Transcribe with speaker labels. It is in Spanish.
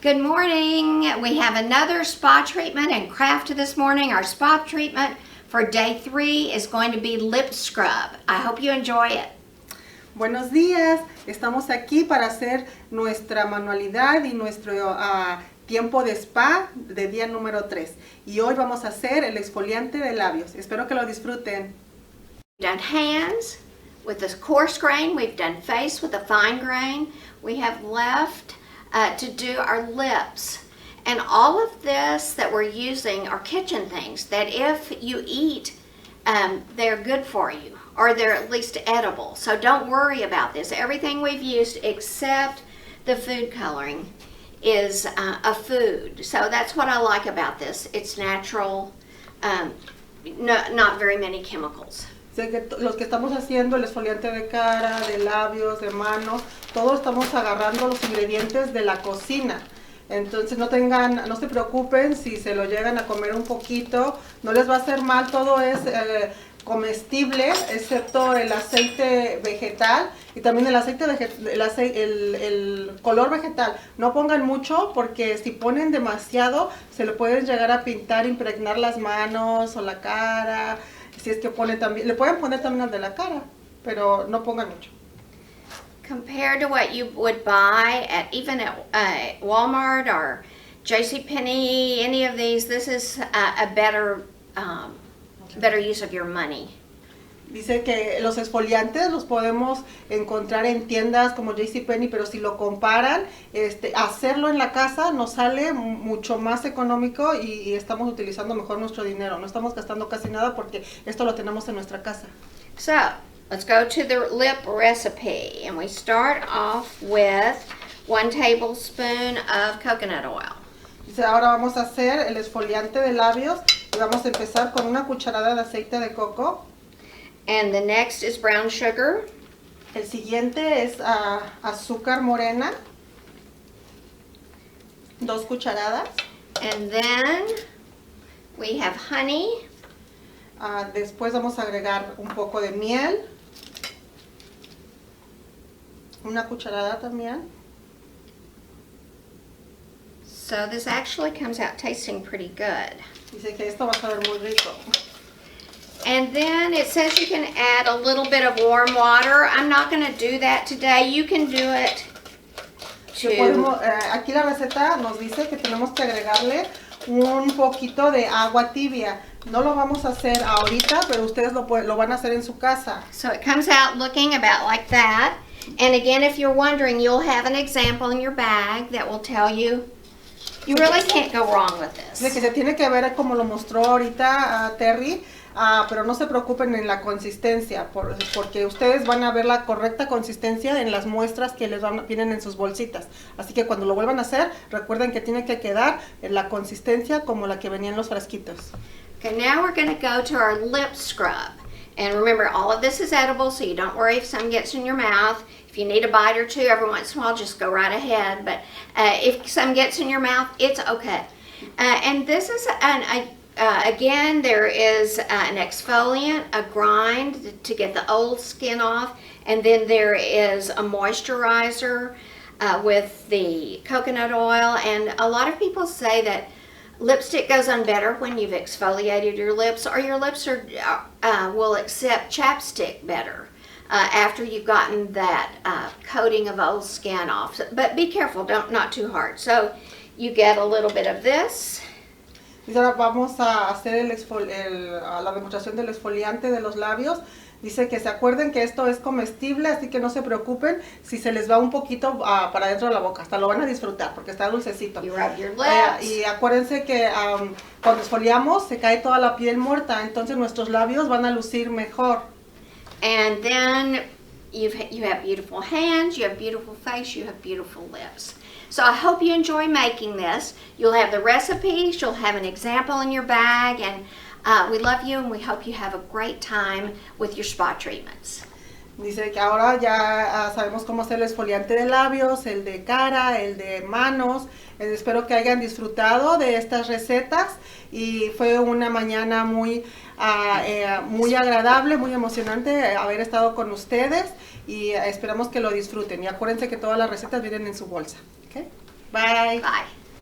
Speaker 1: Good morning. We have another spa treatment and craft this morning. Our spa treatment for day 3 is going to be lip scrub. I hope you enjoy it.
Speaker 2: Buenos días, estamos aquí para hacer nuestra manualidad y nuestro tiempo de spa de día número 3. Y hoy vamos a hacer el exfoliante de labios. Espero que lo disfruten.
Speaker 1: We've done hands with a coarse grain. We've done face with a fine grain. We have left to do our lips. And all of this that we're using are kitchen things that if you eat, they're good for you, or they're at least edible. So don't worry about this. Everything we've used except the food coloring is a food. So that's what I like about this. It's natural, not very many chemicals.
Speaker 2: Sé que los que estamos haciendo el exfoliante de cara, de labios, de manos, todos estamos agarrando los ingredientes de la cocina. Entonces no se preocupen si se lo llegan a comer un poquito, no les va a hacer mal, todo es comestible, excepto el aceite vegetal y también el color vegetal. No pongan mucho porque si ponen demasiado se le pueden llegar a pintar, impregnar las manos o la cara. Si es que ponen también, le pueden poner también al de la cara, pero no pongan mucho.
Speaker 1: Compared to what you would buy at even at Walmart or JCPenney, any of these, this is a better use of your money.
Speaker 2: Dice que los exfoliantes los podemos encontrar en tiendas como JCPenney, pero si lo comparan, hacerlo en la casa nos sale mucho más económico y estamos utilizando mejor nuestro dinero. No estamos gastando casi nada porque esto lo tenemos en nuestra casa.
Speaker 1: So, let's go to the lip recipe, and we start off with 1 tablespoon of coconut oil.
Speaker 2: Dice, ahora vamos a hacer el exfoliante de labios y vamos a empezar con una cucharada de aceite de coco.
Speaker 1: And the next is brown sugar.
Speaker 2: El siguiente es azúcar morena, 2 cucharadas.
Speaker 1: And then we have honey.
Speaker 2: Después vamos a agregar un poco de miel, 1 cucharada también.
Speaker 1: So this actually comes out tasting pretty good.
Speaker 2: Dice que esto va a saber muy rico.
Speaker 1: And then it says you can add a little bit of warm water. I'm not going to do that today. You can do it
Speaker 2: aquí la receta nos dice que tenemos que agregarle un poquito de agua tibia. No lo vamos a hacer ahorita, pero ustedes lo van a hacer en su casa.
Speaker 1: So it comes out looking about like that. And again, if you're wondering, you'll have an example in your bag that will tell you. You really can't go wrong with this.
Speaker 2: De que se tiene que ver como lo mostró ahorita Terri, pero no se preocupen en la consistencia, porque ustedes van a ver la correcta consistencia en las muestras que vienen en sus bolsitas. Así que cuando lo vuelvan a hacer, recuerden que tiene que quedar en la consistencia como la que venía en los frasquitos.
Speaker 1: Okay, now we're going to go to our lip scrub. And remember, all of this is edible, so you don't worry if some gets in your mouth. If you need a bite or two every once in a while, just go right ahead. But if some gets in your mouth, it's okay. And this is again, there is an exfoliant, a grind to get the old skin off, and then there is a moisturizer with the coconut oil. And a lot of people say that lipstick goes on better when you've exfoliated your lips, or your lips will accept chapstick better after you've gotten that coating of old skin off. But be careful, not too hard. So you get a little bit of this.
Speaker 2: Y ahora vamos a hacer la demostración del exfoliante de los labios. Dice que se acuerden que esto es comestible, así que no se preocupen si se les va un poquito para dentro de la boca. Hasta lo van a disfrutar porque está dulcecito.
Speaker 1: You rub your lips.
Speaker 2: Y acuérdense que cuando exfoliamos se cae toda la piel muerta, entonces nuestros labios van a lucir mejor.
Speaker 1: And then you have beautiful hands, you have beautiful face, you have beautiful lips. So I hope you enjoy making this. You'll have the recipes, you'll have an example in your bag, and we love you and we hope you have a great time with your spa treatments.
Speaker 2: Dice que ahora ya sabemos cómo hacer el exfoliante de labios, el de cara, el de manos. Espero que hayan disfrutado de estas recetas y fue una mañana muy agradable, muy emocionante haber estado con ustedes y esperamos que lo disfruten. Y acuérdense que todas las recetas vienen en su bolsa. ¿Okay? Bye.
Speaker 1: Bye.